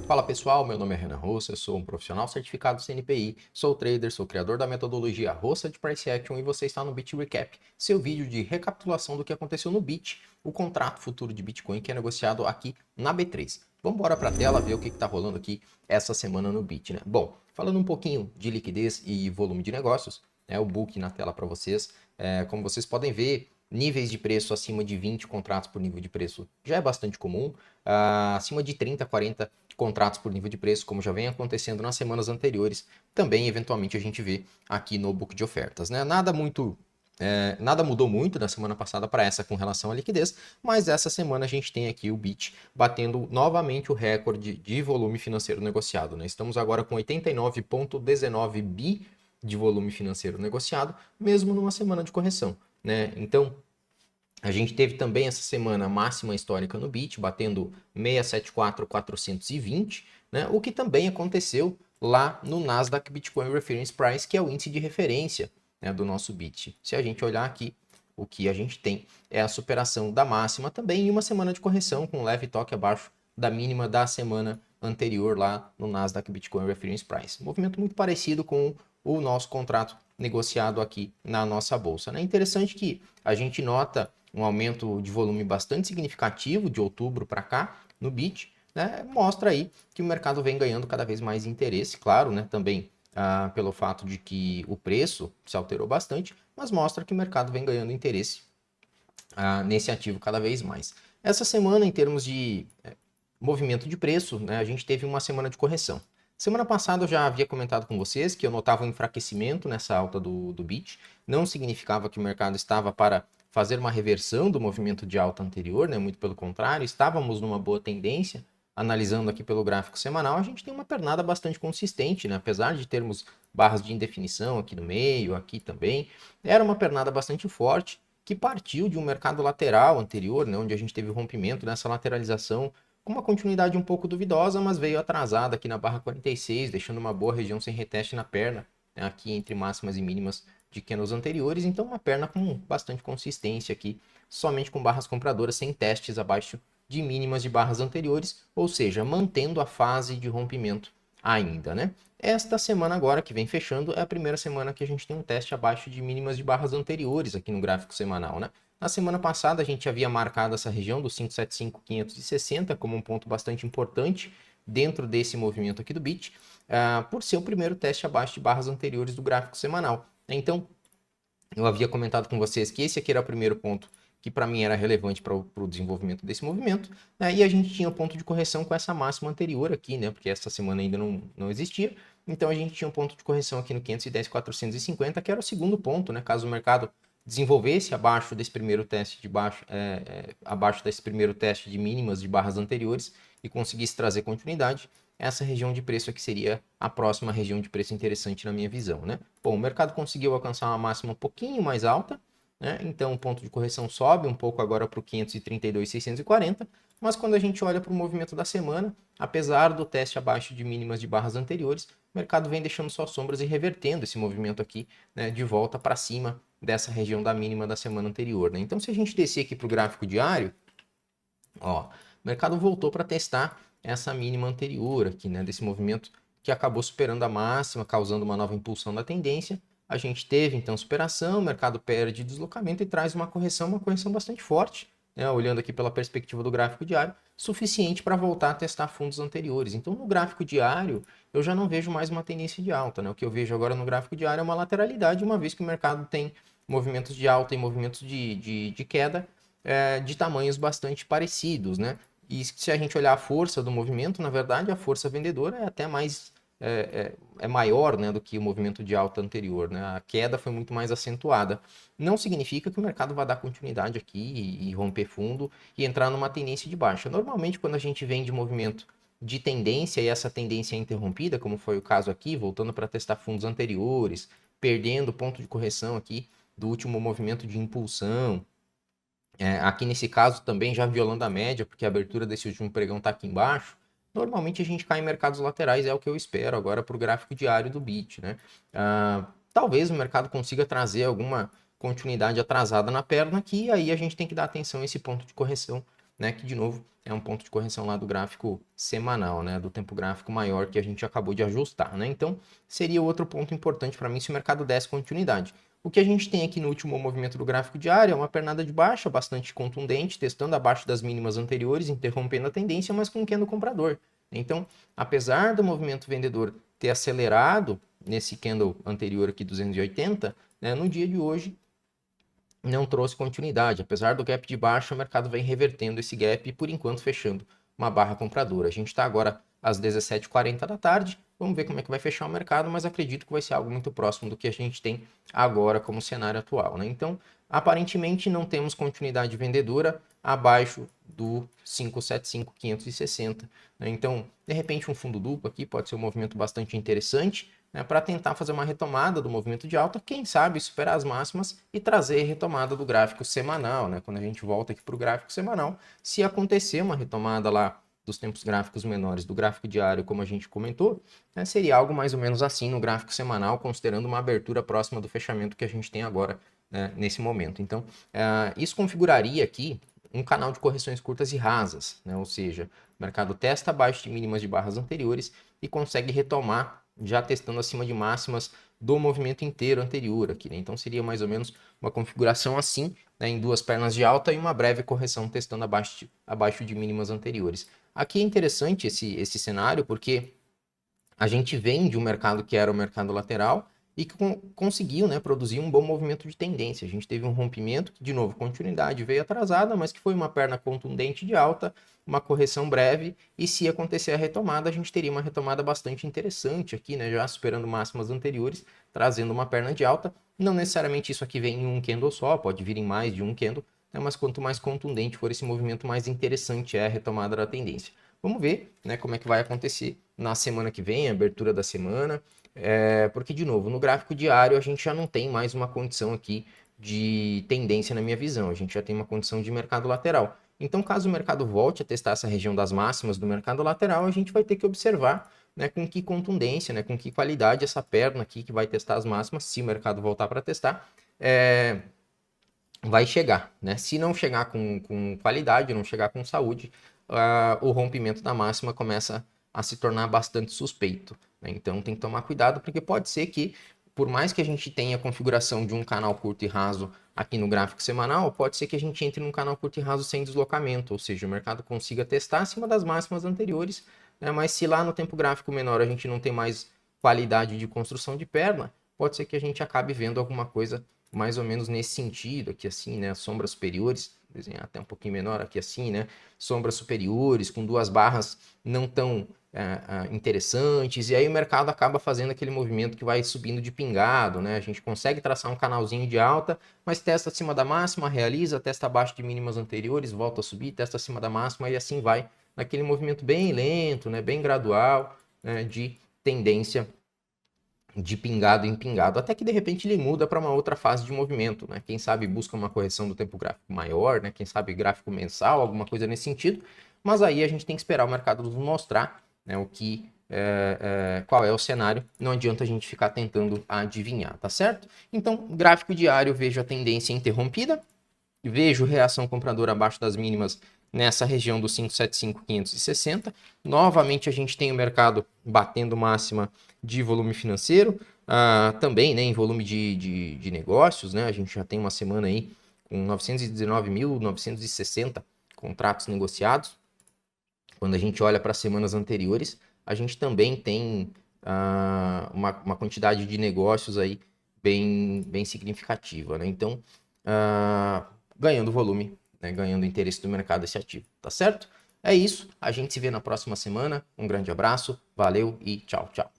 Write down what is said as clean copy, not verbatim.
Fala pessoal, meu nome é Renan Roça, eu sou um profissional certificado CNPI, sou trader, sou criador da metodologia Roça de Price Action e você está no Bit Recap, seu vídeo de recapitulação do que aconteceu no Bit, o contrato futuro de Bitcoin que é negociado aqui na B3. Vamos embora para a tela ver o que está rolando aqui essa semana no Bit, né? Bom, falando um pouquinho de liquidez e volume de negócios, o book na tela para vocês, como vocês podem ver, níveis de preço acima de 20 contratos por nível de preço já é bastante comum, acima de 30, 40 contratos por nível de preço, como já vem acontecendo nas semanas anteriores, também eventualmente a gente vê aqui no book de ofertas, né? Nada mudou muito da semana passada para essa com relação à liquidez, mas essa semana a gente tem aqui o Bit batendo novamente o recorde de volume financeiro negociado, né? Estamos agora com 89,19 bi de volume financeiro negociado, mesmo numa semana de correção, né? Então, a gente teve também essa semana a máxima histórica no Bit, batendo 674.420, né? O que também aconteceu lá no Nasdaq Bitcoin Reference Price, que é o índice de referência, né, do nosso Bit. Se a gente olhar aqui, o que a gente tem é a superação da máxima também em uma semana de correção, com um leve toque abaixo da mínima da semana anterior lá no Nasdaq Bitcoin Reference Price. Movimento muito parecido com o nosso contrato negociado aqui na nossa bolsa, né? Interessante que a gente nota um aumento de volume bastante significativo de outubro para cá no Bit, né? Mostra aí que o mercado vem ganhando cada vez mais interesse, claro, né? Também pelo fato de que o preço se alterou bastante, mas mostra que o mercado vem ganhando interesse nesse ativo cada vez mais. Essa semana, em termos de movimento de preço, né, a gente teve uma semana de correção. Semana passada eu já havia comentado com vocês que eu notava um enfraquecimento nessa alta do Bit. Não significava que o mercado estava para fazer uma reversão do movimento de alta anterior, né? Muito pelo contrário, estávamos numa boa tendência. Analisando aqui pelo gráfico semanal, a gente tem uma pernada bastante consistente, né? Apesar de termos barras de indefinição aqui no meio, aqui também, era uma pernada bastante forte que partiu de um mercado lateral anterior, né? Onde a gente teve o rompimento nessa lateralização com uma continuidade um pouco duvidosa, mas veio atrasada aqui na barra 46, deixando uma boa região sem reteste na perna, né? Aqui entre máximas e mínimas de candles anteriores, então uma perna com bastante consistência aqui, somente com barras compradoras sem testes abaixo de mínimas de barras anteriores, ou seja, mantendo a fase de rompimento ainda, né? Esta semana agora que vem fechando é a primeira semana que a gente tem um teste abaixo de mínimas de barras anteriores aqui no gráfico semanal, né? Na semana passada a gente havia marcado essa região dos 575.560 como um ponto bastante importante dentro desse movimento aqui do Bit, por ser o primeiro teste abaixo de barras anteriores do gráfico semanal. Então, eu havia comentado com vocês que esse aqui era o primeiro ponto que para mim era relevante para o desenvolvimento desse movimento, né? E a gente tinha o ponto de correção com essa máxima anterior aqui, né? Porque essa semana ainda não existia. Então a gente tinha um ponto de correção aqui no 510.450, que era o segundo ponto, né? Caso o mercado desenvolvesse abaixo desse primeiro teste abaixo desse primeiro teste de mínimas de barras anteriores e conseguisse trazer continuidade, essa região de preço aqui seria a próxima região de preço interessante na minha visão, né? Bom, o mercado conseguiu alcançar uma máxima um pouquinho mais alta, né? Então o ponto de correção sobe um pouco agora para o 532.640, mas quando a gente olha para o movimento da semana, apesar do teste abaixo de mínimas de barras anteriores, o mercado vem deixando suas sombras e revertendo esse movimento aqui, né, de volta para cima dessa região da mínima da semana anterior, né? Então se a gente descer aqui para o gráfico diário, ó, o mercado voltou para testar essa mínima anterior aqui, né, desse movimento que acabou superando a máxima, causando uma nova impulsão da tendência. A gente teve então superação, o mercado perde deslocamento e traz uma correção bastante forte, né, olhando aqui pela perspectiva do gráfico diário, suficiente para voltar a testar fundos anteriores. Então no gráfico diário eu já não vejo mais uma tendência de alta, né? O que eu vejo agora no gráfico diário é uma lateralidade, uma vez que o mercado tem movimentos de alta e movimentos de queda de tamanhos bastante parecidos, né? E se a gente olhar a força do movimento, na verdade, a força vendedora é até mais maior, né, do que o movimento de alta anterior, né? A queda foi muito mais acentuada. Não significa que o mercado vai dar continuidade aqui e romper fundo e entrar numa tendência de baixa. Normalmente, quando a gente vem de movimento de tendência e essa tendência é interrompida, como foi o caso aqui, voltando para testar fundos anteriores, perdendo ponto de correção aqui do último movimento de impulsão, aqui nesse caso também já violando a média, porque a abertura desse último pregão está aqui embaixo. Normalmente a gente cai em mercados laterais, é o que eu espero agora para o gráfico diário do Bit, né? Talvez o mercado consiga trazer alguma continuidade atrasada na perna aqui, aí a gente tem que dar atenção a esse ponto de correção né, que de novo é um ponto de correção lá do gráfico semanal, né, do tempo gráfico maior que a gente acabou de ajustar, né? Então, seria outro ponto importante para mim se o mercado desse continuidade. O que a gente tem aqui no último movimento do gráfico diário é uma pernada de baixa bastante contundente, testando abaixo das mínimas anteriores, interrompendo a tendência, mas com um candle comprador. Então, apesar do movimento vendedor ter acelerado nesse candle anterior aqui 280, né, no dia de hoje não trouxe continuidade. Apesar do gap de baixa, o mercado vem revertendo esse gap e por enquanto fechando uma barra compradora. A gente está agora às 17h40 da tarde. Vamos ver como é que vai fechar o mercado, mas acredito que vai ser algo muito próximo do que a gente tem agora como cenário atual, né? Então, aparentemente não temos continuidade vendedora abaixo do 575.560, né? Então, de repente um fundo duplo aqui pode ser um movimento bastante interessante, né, para tentar fazer uma retomada do movimento de alta, quem sabe superar as máximas e trazer retomada do gráfico semanal, né? Quando a gente volta aqui para o gráfico semanal, se acontecer uma retomada lá dos tempos gráficos menores do gráfico diário, como a gente comentou, né, seria algo mais ou menos assim no gráfico semanal, considerando uma abertura próxima do fechamento que a gente tem agora, né, nesse momento. Então, isso configuraria aqui um canal de correções curtas e rasas, né? Ou seja, o mercado testa abaixo de mínimas de barras anteriores e consegue retomar já testando acima de máximas do movimento inteiro anterior aqui, né? Então seria mais ou menos uma configuração assim, né, em duas pernas de alta e uma breve correção testando abaixo de mínimas anteriores. Aqui é interessante esse cenário porque a gente vem de um mercado que era o mercado lateral e que conseguiu, né, produzir um bom movimento de tendência. A gente teve um rompimento que, de novo, continuidade veio atrasada, mas que foi uma perna contundente de alta, uma correção breve, e se acontecer a retomada, a gente teria uma retomada bastante interessante aqui, né, já superando máximas anteriores, trazendo uma perna de alta. Não necessariamente isso aqui vem em um candle só, pode vir em mais de um candle, né, mas quanto mais contundente for esse movimento, mais interessante é a retomada da tendência. Vamos ver, né, como é que vai acontecer na semana que vem, a abertura da semana, porque, de novo, no gráfico diário a gente já não tem mais uma condição aqui de tendência na minha visão, a gente já tem uma condição de mercado lateral. Então, caso o mercado volte a testar essa região das máximas do mercado lateral, a gente vai ter que observar, né, com que contundência, né, com que qualidade essa perna aqui que vai testar as máximas, se o mercado voltar para testar, vai chegar, né? Se não chegar com qualidade, não chegar com saúde, o rompimento da máxima começa a se tornar bastante suspeito, né? Então tem que tomar cuidado, porque pode ser que, por mais que a gente tenha a configuração de um canal curto e raso aqui no gráfico semanal, pode ser que a gente entre num canal curto e raso sem deslocamento, ou seja, o mercado consiga testar acima das máximas anteriores, né? Mas se lá no tempo gráfico menor a gente não tem mais qualidade de construção de perna, pode ser que a gente acabe vendo alguma coisa mais ou menos nesse sentido, aqui assim, né, sombras superiores, desenhar até um pouquinho menor aqui assim, né, sombras superiores com duas barras não tão interessantes, e aí o mercado acaba fazendo aquele movimento que vai subindo de pingado, né, a gente consegue traçar um canalzinho de alta, mas testa acima da máxima, realiza, testa abaixo de mínimas anteriores, volta a subir, testa acima da máxima e assim vai, naquele movimento bem lento, né, bem gradual, né, de tendência de pingado em pingado, até que de repente ele muda para uma outra fase de movimento, né? Quem sabe busca uma correção do tempo gráfico maior, né? Quem sabe gráfico mensal, alguma coisa nesse sentido, mas aí a gente tem que esperar o mercado nos mostrar, né, qual é o cenário, não adianta a gente ficar tentando adivinhar, tá certo? Então, gráfico diário, vejo a tendência interrompida, vejo reação compradora abaixo das mínimas nessa região dos 575.560. Novamente a gente tem o mercado batendo máxima de volume financeiro, também, né, em volume de negócios, né? A gente já tem uma semana aí com 919.960 contratos negociados. Quando a gente olha para as semanas anteriores, a gente também tem uma quantidade de negócios aí bem significativa, né? Então, ganhando volume, né, ganhando interesse do mercado esse ativo, tá certo? É isso, a gente se vê na próxima semana, um grande abraço, valeu e tchau, tchau.